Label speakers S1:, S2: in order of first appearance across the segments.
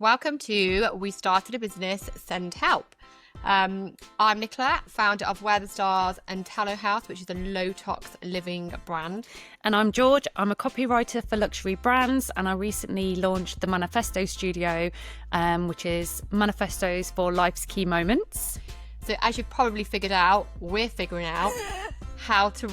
S1: Welcome to We Started a Business, Send Help. I'm Nicola, founder of Where the Stars and Tallow House, which is a low-tox living brand.
S2: And I'm George. I'm a copywriter for luxury brands, and I recently launched the Manifesto Studio, which is manifestos for life's key moments.
S1: So as you've probably figured out, we're figuring out how to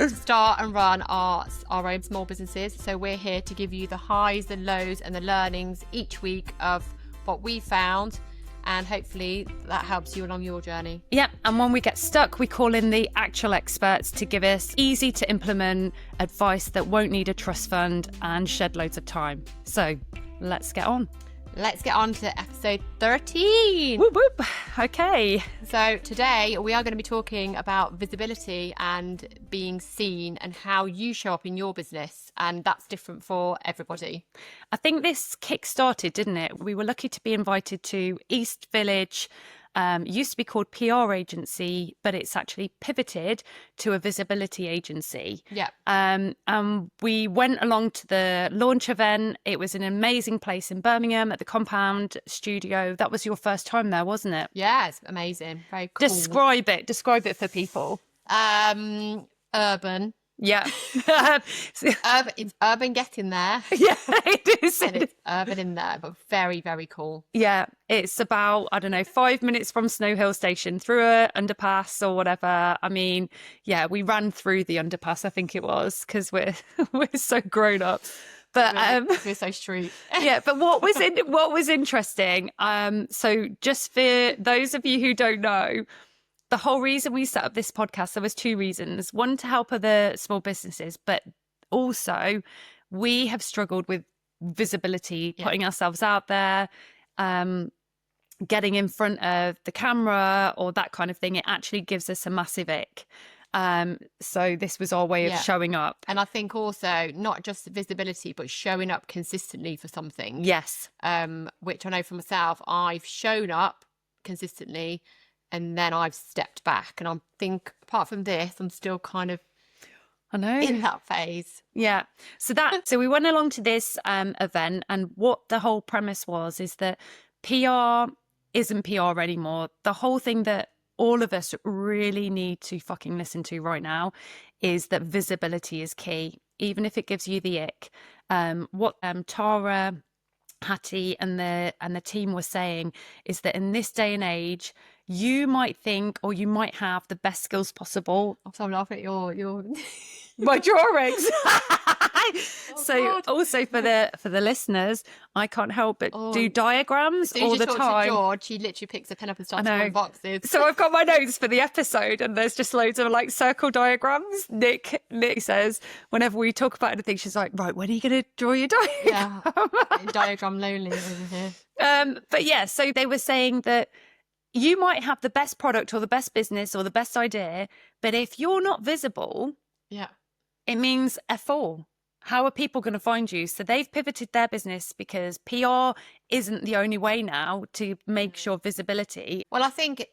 S1: start and run our own small businesses. So we're here to give you the highs, the lows and the learnings each week of what we found, and hopefully that helps you along your journey.
S2: Yeah, and when we get stuck, we call in the actual experts to give us easy to implement advice that won't need a trust fund and shed loads of time. So let's get on.
S1: Let's get on to episode 13.
S2: Whoop, whoop. Okay.
S1: So today we are going to be talking about visibility and being seen and how you show up in your business. And that's different for everybody.
S2: I think this kick-started, didn't it? We were lucky to be invited to East Village. Used to be called PR agency, but it's actually pivoted to a visibility agency.
S1: Yeah.
S2: And we went along to the launch event. It was an amazing place in Birmingham at the Compound Studio. That was your first time there, wasn't it?
S1: Yeah, it's amazing. Very cool.
S2: Describe it for people.
S1: Urban.
S2: Yeah.
S1: It's urban getting there.
S2: Yeah, it is.
S1: And it's urban in there, but very, very cool.
S2: Yeah, it's about, 5 minutes from Snow Hill Station through a underpass or whatever. I mean, yeah, we ran through the underpass, I think it was, because we're so grown up. But
S1: we're so street.
S2: Yeah, but what was interesting, so just for those of you who don't know, the whole reason we set up this podcast, there was two reasons. One, to help other small businesses, but also we have struggled with visibility, putting ourselves out there, getting in front of the camera or that kind of thing. It actually gives us a massive ick. So this was our way of showing up.
S1: And I think also not just visibility, but showing up consistently for something.
S2: Yes.
S1: Which I know for myself, I've shown up consistently and then I've stepped back. And I think apart from this, I'm still kind of in that phase.
S2: Yeah. So we went along to this event, and what the whole premise was is that PR isn't PR anymore. The whole thing that all of us really need to fucking listen to right now is that visibility is key, even if it gives you the ick. What Tara, Hattie and the team were saying is that in this day and age, you might think or you might have the best skills possible.
S1: I'm laughing at your
S2: my drawings.
S1: God.
S2: Also for the listeners, I can't help but do diagrams all the time.
S1: George, he literally picks a pen up and starts drawing boxes.
S2: So I've got my notes for the episode, and there's just loads of circle diagrams. Nick says whenever we talk about anything, she's like, right, when are you going to draw your diagram?
S1: Yeah, diagram lonely over here.
S2: But yeah, so they were saying that you might have the best product or the best business or the best idea, but if you're not visible, it means F4. How are people going to find you? So they've pivoted their business because PR isn't the only way now to make sure visibility.
S1: Well, I think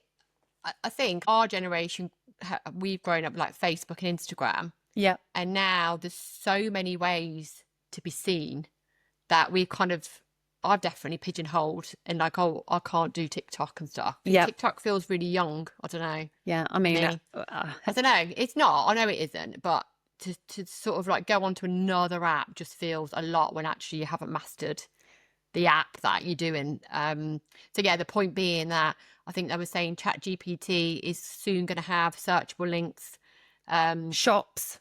S1: our generation, we've grown up like Facebook and Instagram.
S2: Yeah.
S1: And now there's so many ways to be seen that I've definitely pigeonholed and I can't do TikTok and stuff.
S2: Yeah.
S1: TikTok feels really young. I don't know.
S2: Yeah. I mean,
S1: I don't know. It's not. I know it isn't, but to sort of go onto another app just feels a lot when actually you haven't mastered the app that you're doing. So yeah, the point being that I think they were saying ChatGPT is soon going to have searchable links.
S2: Shops.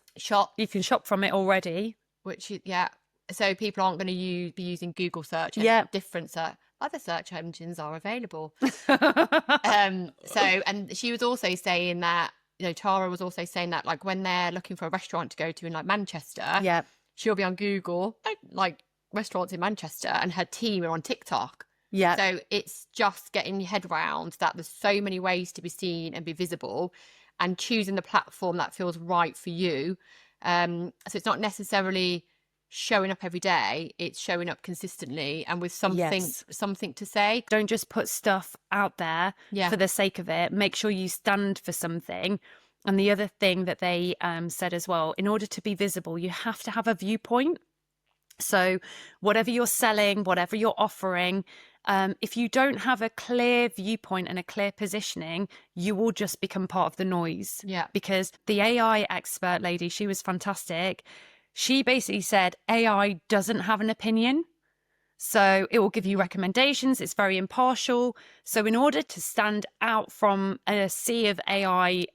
S2: You can shop from it already.
S1: So people aren't going to be using Google search. And other search engines are available. And she was also saying that, Tara was also saying that when they're looking for a restaurant to go to in Manchester, she'll be on Google, restaurants in Manchester, and her team are on TikTok.
S2: Yeah.
S1: So it's just getting your head around that there's so many ways to be seen and be visible, and choosing the platform that feels right for you. So it's not necessarily showing up every day, it's showing up consistently and with something to say.
S2: Don't just put stuff out there for the sake of it. Make sure you stand for something. And the other thing that they said as well, in order to be visible, you have to have a viewpoint. So whatever you're selling, whatever you're offering, if you don't have a clear viewpoint and a clear positioning, you will just become part of the noise.
S1: Yeah.
S2: Because the AI expert lady, she was fantastic. She basically said AI doesn't have an opinion. So it will give you recommendations. It's very impartial. So in order to stand out from a sea of AI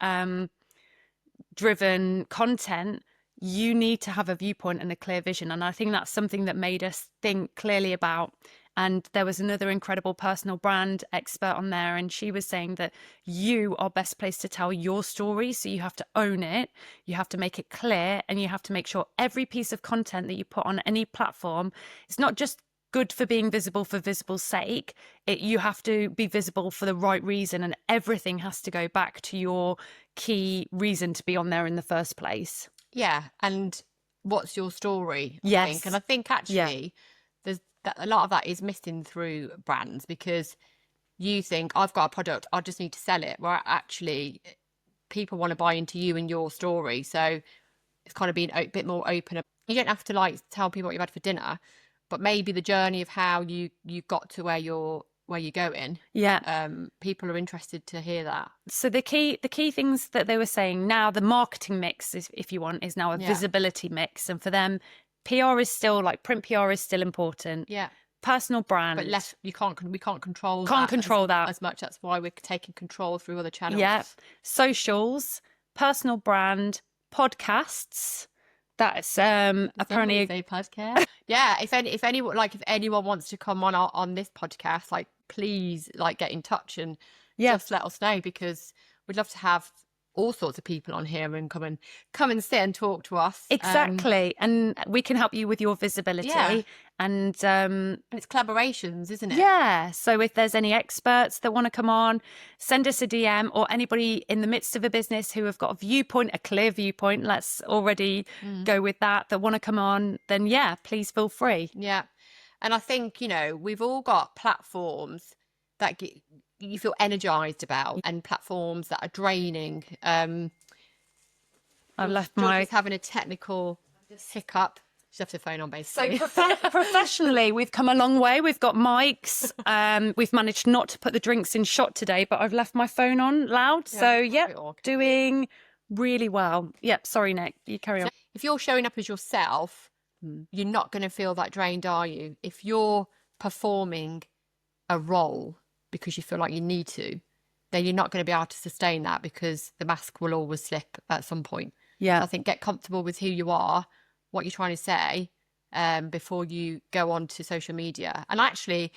S2: driven content, you need to have a viewpoint and a clear vision. And I think that's something that made us think clearly about. And there was another incredible personal brand expert on there, and she was saying that you are best placed to tell your story. So you have to own it, you have to make it clear, and you have to make sure every piece of content that you put on any platform, it's not just good for being visible for visible's sake. You have to be visible for the right reason, and everything has to go back to your key reason to be on there in the first place.
S1: Yeah. And what's your story?
S2: Yes.
S1: I think. And I think actually there's a lot of that is missing through brands, because you think, I've got a product, I just need to sell it. Where actually people want to buy into you and your story. So it's kind of being a bit more open. You don't have to like tell people what you've had for dinner, but maybe the journey of how you got to where you're going.
S2: Yeah.
S1: People are interested to hear that.
S2: So the key things that they were saying now, the marketing mix, if you want, is now a visibility mix. And for them, PR is still, like, print PR is still important.
S1: Yeah.
S2: Personal brand.
S1: But we can't control
S2: that
S1: as much. That's why we're taking control through other channels.
S2: Yeah. Socials, personal brand, podcasts. That's apparently
S1: a podcast. Yeah, if anyone wants to come on this podcast, like, please, like, get in touch and just let us know, because we'd love to have all sorts of people on here and come and sit and talk to us.
S2: Exactly. And we can help you with your visibility.
S1: Yeah.
S2: And
S1: it's collaborations, isn't it?
S2: Yeah. So if there's any experts that want to come on, send us a DM, or anybody in the midst of a business who have got a viewpoint, a clear viewpoint, let's already go with that want to come on, then yeah, please feel free.
S1: Yeah. And I think, we've all got platforms that you feel energized about, and platforms that are draining. I've
S2: left
S1: George is having a technical hiccup. Just have the phone on, basically.
S2: So professionally, we've come a long way. We've got mics. We've managed not to put the drinks in shot today, but I've left my phone on loud. So doing really well. Yep. Sorry, Nick. You carry on.
S1: If you're showing up as yourself, you're not going to feel that drained, are you? If you're performing a role because you feel like you need to, then you're not going to be able to sustain that, because the mask will always slip at some point.
S2: Yeah.
S1: I think get comfortable with who you are, what you're trying to say, before you go on to social media. And actually,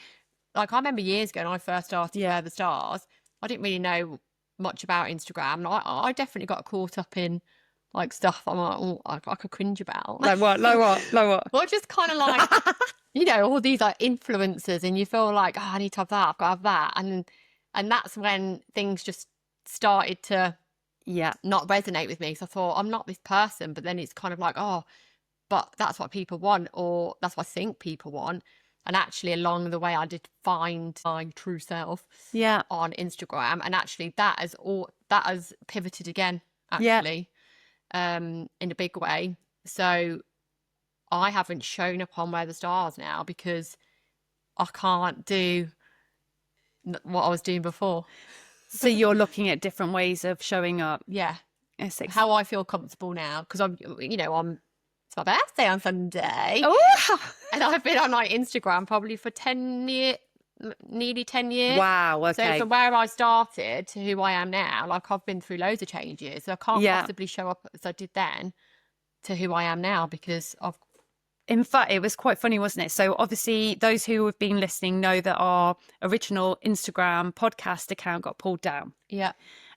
S1: like, I remember years ago when I first started Where the Stars, I didn't really know much about Instagram. And I definitely got caught up in, like, stuff I'm like, I could cringe about.
S2: Like what?
S1: Well, just kind of like, all these like influencers, and you feel like, I need to have that, I've got to have that. And that's when things just started to not resonate with me. So I thought, I'm not this person. But then it's kind of like, but that's what people want, or that's what I think people want. And actually, along the way, I did find my true self on Instagram. And actually, that has pivoted again, actually, in a big way. So I haven't shown up on Where the Stars now, because I can't do what I was doing before.
S2: So you're looking at different ways of showing up.
S1: Yeah. How I feel comfortable now, because it's my birthday on Sunday.
S2: Oh.
S1: And I've been on my Instagram probably for 10 years, nearly 10 years.
S2: Wow, okay.
S1: So from where I started to who I am now, like, I've been through loads of changes. So I can't possibly show up as I did then to who I am now, because of...
S2: In fact, it was quite funny, wasn't it? So obviously, those who have been listening know that our original Instagram podcast account got pulled down.
S1: Yeah.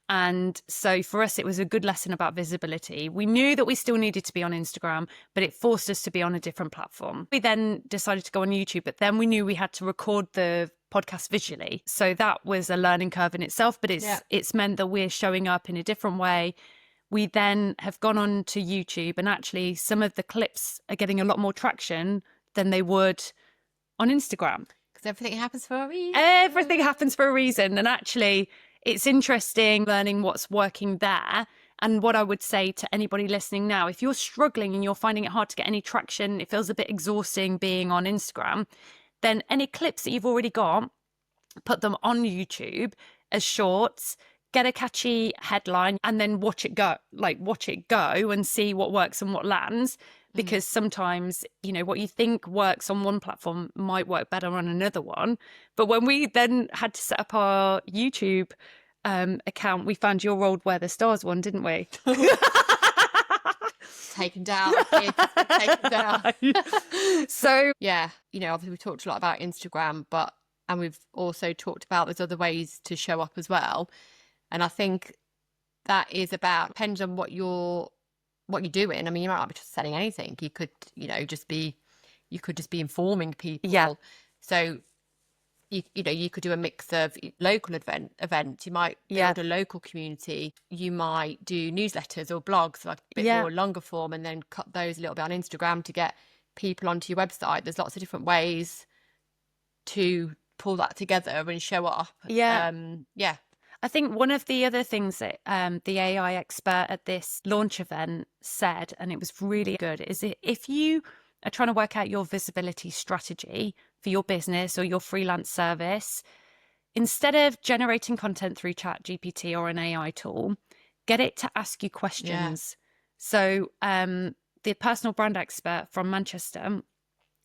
S2: And so for us, it was a good lesson about visibility. We knew that we still needed to be on Instagram, but it forced us to be on a different platform. We then decided to go on YouTube, but then we knew we had to record the podcast visually. So that was a learning curve in itself, but it's meant that we're showing up in a different way. We then have gone on to YouTube, and actually some of the clips are getting a lot more traction than they would on Instagram.
S1: Because everything happens for a reason.
S2: Everything happens for a reason. And actually, it's interesting learning what's working there. And what I would say to anybody listening now, if you're struggling and you're finding it hard to get any traction, it feels a bit exhausting being on Instagram, then any clips that you've already got, put them on YouTube as shorts, get a catchy headline, and then watch it go and see what works and what lands. Because sometimes, you know, what you think works on one platform might work better on another one. But when we then had to set up our YouTube account, we found your old Where the Stars one, didn't we?
S1: Taken down. Taken down.
S2: So
S1: yeah, you know, obviously we talked a lot about Instagram, and we've also talked about there's other ways to show up as well. And I think that is about, depends on what you're doing. I mean, you might not be just selling anything. You could, you know, just be informing people.
S2: Yeah.
S1: So you could do a mix of local events. You might build a local community. You might do newsletters or blogs, like a bit more longer form, and then cut those a little bit on Instagram to get people onto your website. There's lots of different ways to pull that together and show up.
S2: Yeah. I think one of the other things that the AI expert at this launch event said, and it was really good, is if you are trying to work out your visibility strategy for your business or your freelance service, instead of generating content through ChatGPT or an AI tool, get it to ask you questions. So the personal brand expert from Manchester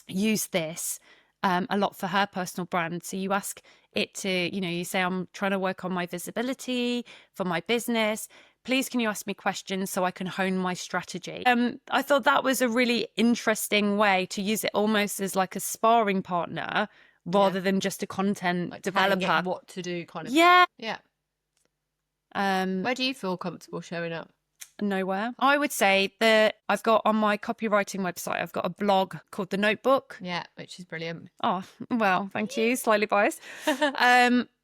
S2: used this a lot for her personal brand. So you ask it to, you know, you say, I'm trying to work on my visibility for my business. Please, can you ask me questions so I can hone my strategy? I thought that was a really interesting way to use it, almost as like a sparring partner rather than just a content
S1: like
S2: developer.
S1: What to do kind of
S2: thing.
S1: Yeah. Where do you feel comfortable showing up?
S2: Nowhere. I would say that I've got on my copywriting website, I've got a blog called The Notebook.
S1: Yeah, which is brilliant.
S2: Oh, well, thank you. Slightly biased.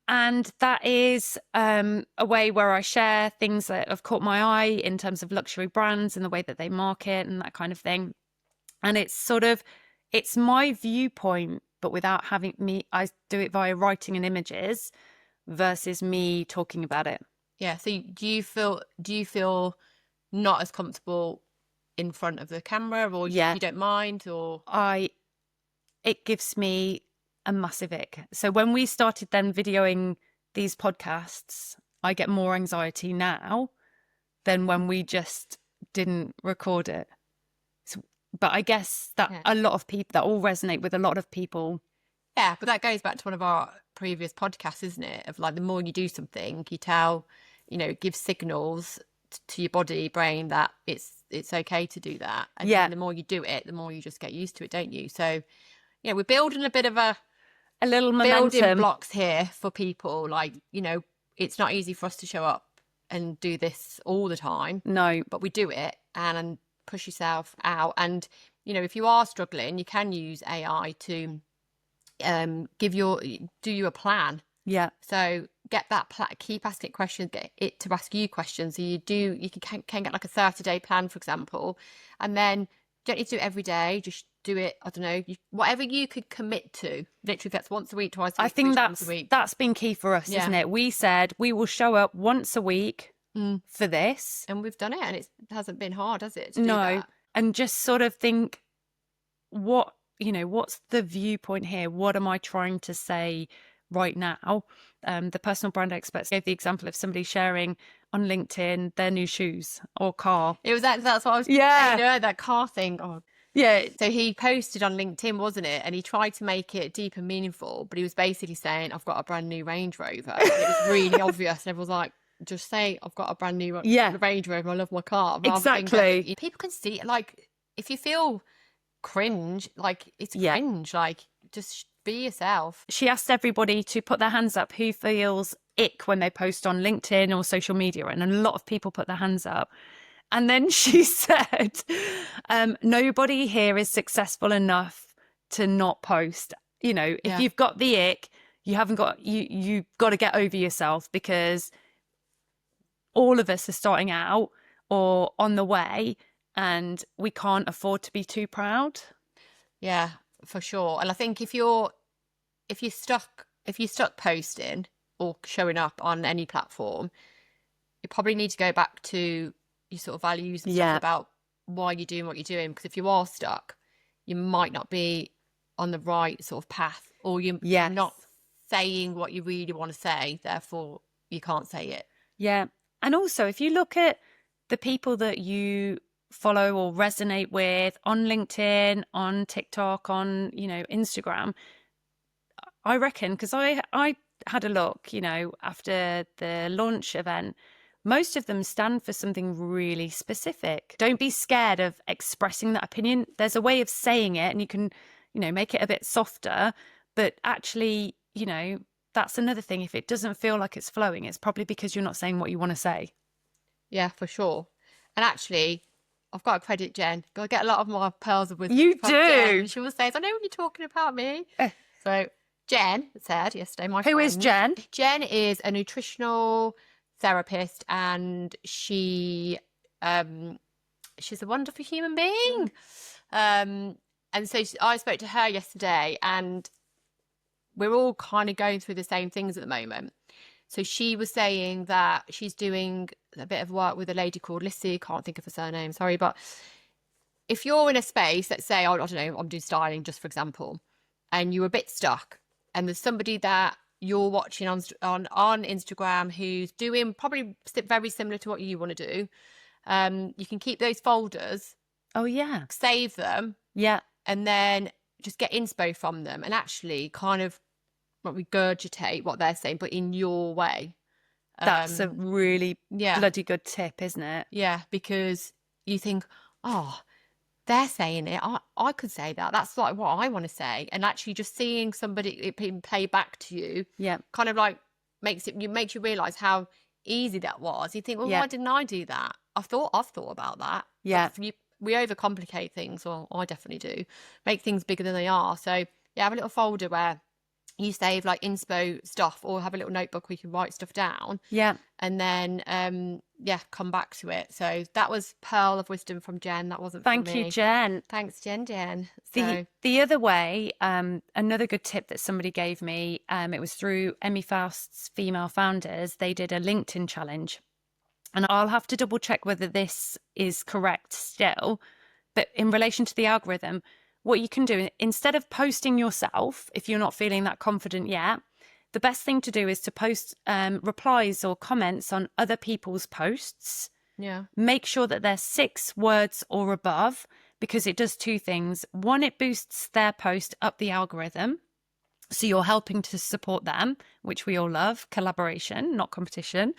S2: And that is a way where I share things that have caught my eye in terms of luxury brands and the way that they market and that kind of thing. And it's my viewpoint, but without having I do it via writing and images versus me talking about it.
S1: Yeah. So do you feel not as comfortable in front of the camera, or you don't mind, or?
S2: It gives me a massive ick. So when we started then videoing these podcasts, I get more anxiety now than when we just didn't record it. But I guess that a lot of people, that all resonate with a lot of people.
S1: Yeah, but that goes back to one of our previous podcasts, isn't it? Of like, the more you do something, you tell, you know, it gives signals to your body, brain that it's okay to do that. And then the more you do it, the more you just get used to it, don't you? So, yeah, we're building a bit of a
S2: little momentum.
S1: Building blocks here for people. Like, you know, it's not easy for us to show up and do this all the time.
S2: No.
S1: But we do it and push yourself out. And, you know, if you are struggling, you can use AI to do you a plan.
S2: Yeah.
S1: So get that keep asking it questions, get it to ask you questions. So you can get like a 30-day plan, for example, and then you don't need to do it every day. Just do it, I don't know, whatever you could commit to. Literally, that's once a week, twice a week.
S2: I think
S1: once a week.
S2: That's been key for us, isn't it? We said we will show up once a week for this.
S1: And we've done it, and it hasn't been hard, has it? To do
S2: no.
S1: that?
S2: And just sort of think, what's the viewpoint here? What am I trying to say right now? The personal brand experts gave the example of somebody sharing on LinkedIn their new shoes or car.
S1: It was that's what I was saying, that car thing. Oh.
S2: Yeah.
S1: So he posted on LinkedIn, wasn't it? And he tried to make it deep and meaningful, but he was basically saying, I've got a brand new Range Rover. And it was really obvious. And everyone was like, just say, I've got a brand new Range Rover. I love my car.
S2: Exactly.
S1: People can see it. Like, if you feel cringe, like, it's cringe. Like, just be yourself.
S2: She asked everybody to put their hands up who feels ick when they post on LinkedIn or social media. And a lot of people put their hands up. And then she said, nobody here is successful enough to not post. You know, if you've got the ick, you've got to get over yourself, because all of us are starting out or on the way, and we can't afford to be too proud.
S1: Yeah, for sure. And I think if you're stuck posting or showing up on any platform, you probably need to go back to your sort of values and stuff about why you're doing what you're doing. Because if you are stuck, you might not be on the right sort of path, or you're not saying what you really want to say, therefore you can't say it.
S2: Yeah. And also, if you look at the people that you follow or resonate with on LinkedIn, on TikTok, on, Instagram, I reckon, because I had a look, after the launch event, most of them stand for something really specific. Don't be scared of expressing that opinion. There's a way of saying it, and you can, make it a bit softer, but actually, that's another thing. If it doesn't feel like it's flowing, it's probably because you're not saying what you want to say.
S1: Yeah, for sure. And actually, I've got to credit Jen. I get a lot of my pearls of wisdom.
S2: You
S1: from
S2: do.
S1: Jen. She always says, I know when you're talking about me. So Jen said yesterday, my friend.
S2: Who is Jen?
S1: Jen is a nutritional therapist, and she's a wonderful human being. And so I spoke to her yesterday, and we're all kind of going through the same things at the moment. So she was saying that she's doing a bit of work with a lady called Lissy. Can't think of her surname, sorry. But if you're in a space, let's say, I don't know, I'm doing styling just for example, and you're a bit stuck, and there's somebody that you're watching on Instagram who's doing probably very similar to what you want to do, you can keep those folders.
S2: Oh, yeah.
S1: Save them.
S2: Yeah.
S1: And then just get inspo from them and actually kind of regurgitate what they're saying, but in your way.
S2: That's a really bloody good tip, isn't it?
S1: Yeah, because you think, oh, they're saying it. I could say that. That's like what I want to say. And actually just seeing somebody it being played back to you, kind of like makes you realise how easy that was. You think, well, why didn't I do that? I've thought about that.
S2: Yeah.
S1: We overcomplicate things, or I definitely do. Make things bigger than they are. So yeah, have a little folder where you save like inspo stuff, or have a little notebook where you can write stuff down.
S2: Yeah.
S1: And then, come back to it. So that was pearl of wisdom from Jen. That wasn't
S2: Thank
S1: for me.
S2: you, Jen.
S1: Thanks, Jen.
S2: So. The other way, another good tip that somebody gave me, it was through Emmy Faust's Female Founders. They did a LinkedIn challenge. And I'll have to double check whether this is correct still. But in relation to the algorithm, what you can do, instead of posting yourself, if you're not feeling that confident yet, the best thing to do is to post replies or comments on other people's posts.
S1: Yeah.
S2: Make sure that they're 6 words or above, because it does 2 things. One, it boosts their post up the algorithm. So you're helping to support them, which we all love, collaboration, not competition.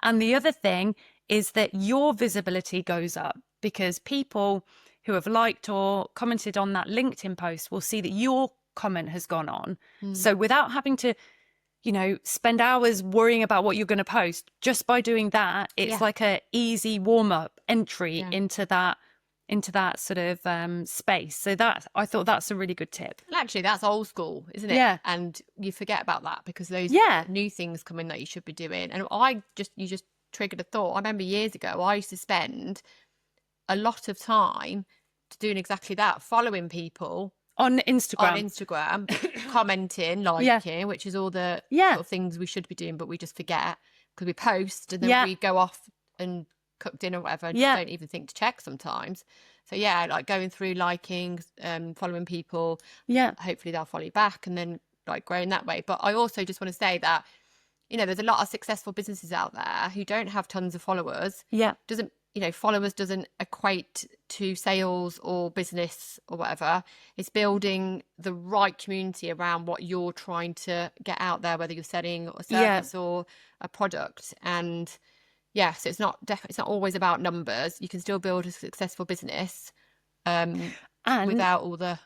S2: And the other thing is that your visibility goes up, because people who have liked or commented on that LinkedIn post will see that your comment has gone on. So without having to, spend hours worrying about what you're going to post, just by doing that, it's like a easy warm-up entry into that sort of space. So I thought that's a really good tip.
S1: And actually, that's old school, isn't it?
S2: Yeah.
S1: And you forget about that because those new things come in that you should be doing. And you just triggered a thought. I remember years ago, I used to spend a lot of time doing exactly that, following people
S2: on Instagram,
S1: commenting, liking, which is all the sort of things we should be doing, but we just forget because we post and then we go off and cook dinner or whatever and just don't even think to check sometimes. So like going through liking, following people, hopefully they'll follow you back, and then like growing that way. But I also just want to say that there's a lot of successful businesses out there who don't have tons of followers. Followers doesn't equate to sales or business or whatever. It's building the right community around what you're trying to get out there, whether you're selling a service or a product. And so it's not always about numbers. You can still build a successful business without all the.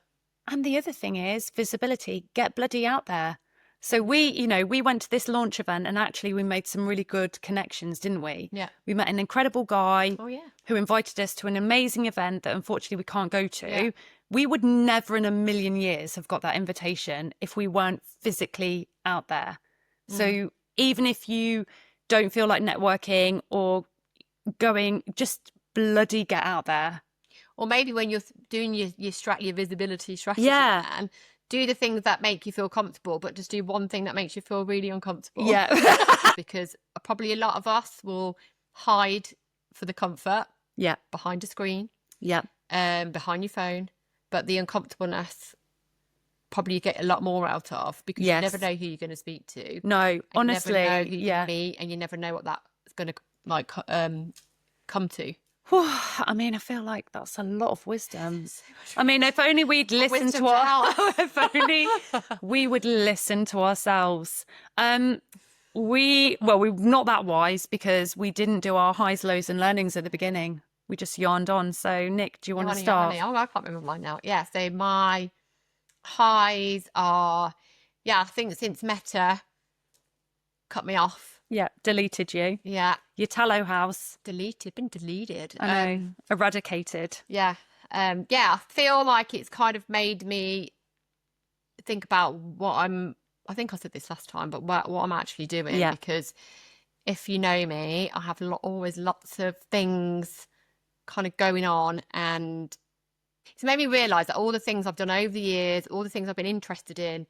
S2: And the other thing is visibility. Get bloody out there. So we went to this launch event, and actually we made some really good connections, didn't we?
S1: Yeah.
S2: We met an incredible guy
S1: who
S2: invited us to an amazing event that unfortunately we can't go to. Yeah. We would never in a million years have got that invitation if we weren't physically out there. So even if you don't feel like networking or going, just bloody get out there.
S1: Or maybe when you're doing your visibility strategy plan, do the things that make you feel comfortable, but just do one thing that makes you feel really uncomfortable.
S2: Yeah.
S1: Because probably a lot of us will hide for the comfort.
S2: Yeah.
S1: Behind a screen.
S2: Yeah.
S1: Behind your phone. But the uncomfortableness probably get a lot more out of, because
S2: Yes.
S1: you never know who you're going to speak to.
S2: No, honestly,
S1: you never know who
S2: yeah.
S1: you meet, and you never know what that's going to like come to.
S2: I mean, I feel like that's a lot of wisdom. I mean, if only we'd listen to if only we would listen to ourselves. We're not that wise, because we didn't do our highs, lows, and learnings at the beginning. We just yarned on. So, Nick, do you want to start?
S1: Oh, I can't remember mine now. Yeah, so my highs are, I think since Meta cut me off.
S2: Yeah, deleted you.
S1: Yeah.
S2: Your tallow house.
S1: Been deleted.
S2: I know. Eradicated.
S1: Yeah. I feel like it's kind of made me think about I think I said this last time, but what I'm actually doing.
S2: Yeah.
S1: Because if you know me, I have always lots of things kind of going on, and it's made me realise that all the things I've done over the years, all the things I've been interested in,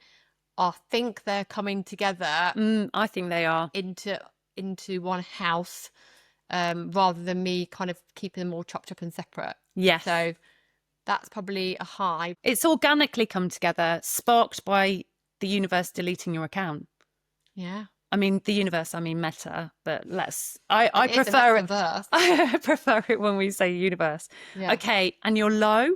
S1: I think they're coming together.
S2: I think they are.
S1: Into one house, rather than me kind of keeping them all chopped up and separate.
S2: Yes.
S1: So that's probably a high.
S2: It's organically come together, sparked by the universe deleting your account.
S1: Yeah.
S2: I mean, the universe, I mean Meta, but I prefer it. I prefer it when we say universe. Yeah. Okay, and your low?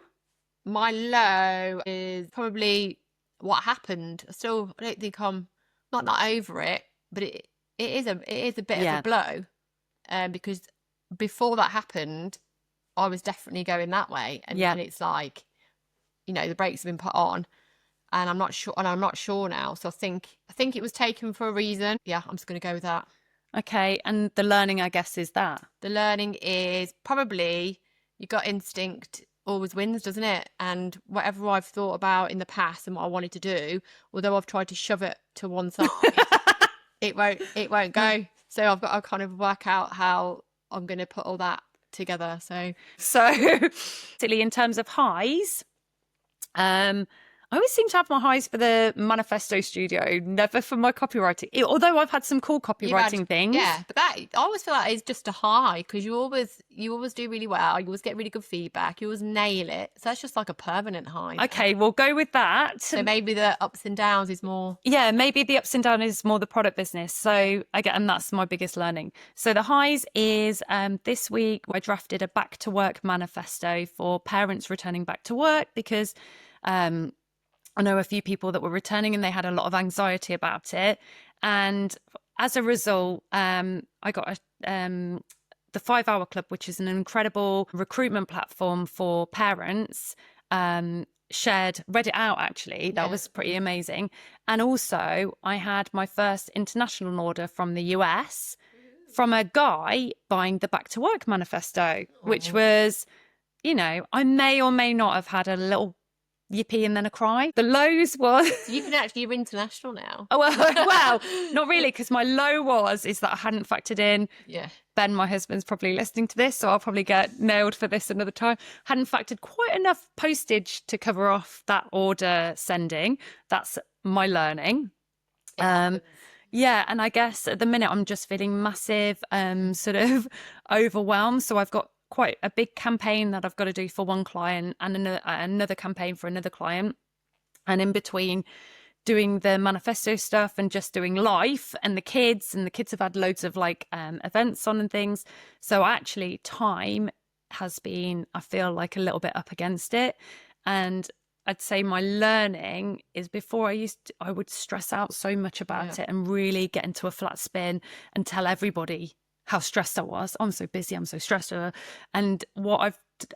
S1: My low is probably what happened. I don't think I'm not over it, but it is a bit of a blow, because before that happened, I was definitely going that way, and it's like, the brakes have been put on, and I'm not sure now. So I think it was taken for a reason. Yeah, I'm just going to go with that.
S2: Okay, and the learning, I guess, is that?
S1: The learning is probably your gut instinct always wins, doesn't it? And whatever I've thought about in the past and what I wanted to do, although I've tried to shove it to one side, it won't go. So I've got to kind of work out how I'm going to put all that together. So
S2: in terms of highs, I always seem to have my highs for the manifesto studio, never for my copywriting. Although I've had some cool copywriting things.
S1: Yeah, but I always feel like it's just a high, because you always do really well. You always get really good feedback. You always nail it. So that's just like a permanent high.
S2: Okay, we'll go with that.
S1: So maybe the ups and downs is more.
S2: Yeah, maybe the ups and downs is more the product business. So and that's my biggest learning. So the highs is this week I drafted a back to work manifesto for parents returning back to work, because I know a few people that were returning and they had a lot of anxiety about it. And as a result, I got the 5 Hour Club, which is an incredible recruitment platform for parents, read it out, actually. That was pretty amazing. And also I had my first international order from the US from a guy buying the Back to Work manifesto, which was, I may or may not have had a little yippee and then a cry. The lows was
S1: you're international now.
S2: Oh well, not really, because my low is that I hadn't factored in.
S1: Yeah.
S2: Ben, my husband's probably listening to this, so I'll probably get nailed for this another time. Hadn't factored quite enough postage to cover off that order sending. That's my learning. Yeah, and I guess at the minute I'm just feeling massive sort of overwhelmed. So I've got quite a big campaign that I've got to do for one client, and another campaign for another client. And in between doing the manifesto stuff and just doing life and the kids have had loads of events on and things. So actually time has been, I feel like, a little bit up against it. And I'd say my learning is, before I would stress out so much about it and really get into a flat spin and tell everybody how stressed I was. I'm so busy, I'm so stressed. And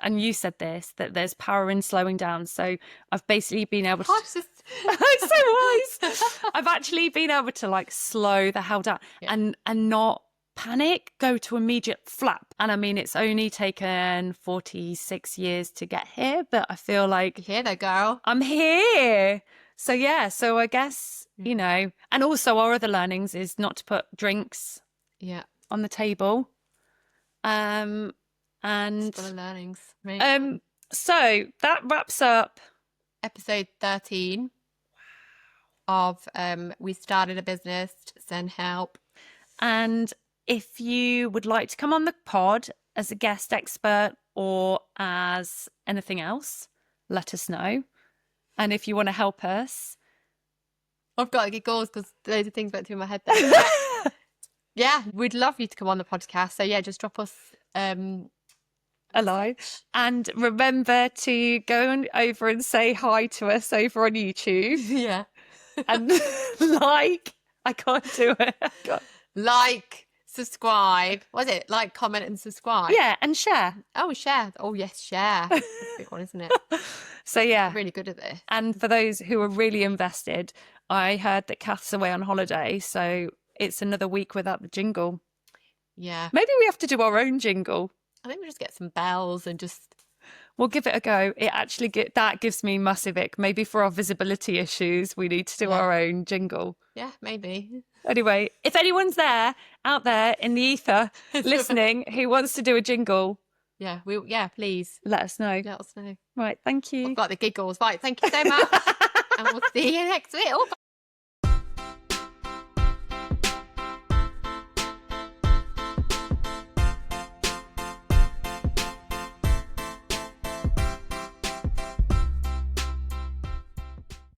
S2: and you said this, that there's power in slowing down. So I've basically been able to... I'm so wise. I've actually been able to slow the hell down and not panic, go to immediate flap. And I mean, it's only taken 46 years to get here, but I feel like...
S1: You're here though, girl.
S2: I'm here. So yeah, so I guess, and also our other learnings is not to put drinks on the table. And
S1: learnings.
S2: So that wraps up
S1: episode 13 of We Started a Business to Send Help.
S2: And if you would like to come on the pod as a guest expert or as anything else, let us know. And if you want to help us,
S1: I've got to get goals because loads of things went through my head there. Yeah, we'd love you to come on the podcast. So yeah, just drop us
S2: a line. And remember to go on over and say hi to us over on YouTube.
S1: Yeah.
S2: And I can't do it.
S1: Like, subscribe. What is it? Like, comment and subscribe.
S2: Yeah, and share.
S1: Oh, share. Oh, yes, share. That's a big one, isn't it?
S2: So yeah.
S1: I'm really good at this.
S2: And for those who are really invested, I heard that Kath's away on holiday, so it's another week without the jingle.
S1: Yeah.
S2: Maybe we have to do our own jingle.
S1: I think we'll just get some bells and just...
S2: We'll give it a go. It actually that gives me massive ick. Maybe for our visibility issues, we need to do our own jingle.
S1: Yeah, maybe.
S2: Anyway, if anyone's out there in the ether listening who wants to do a jingle,
S1: please
S2: let us know.
S1: Let us know.
S2: Right, thank you.
S1: I've got the giggles. Right, thank you so much. And we'll see you next week. Oh,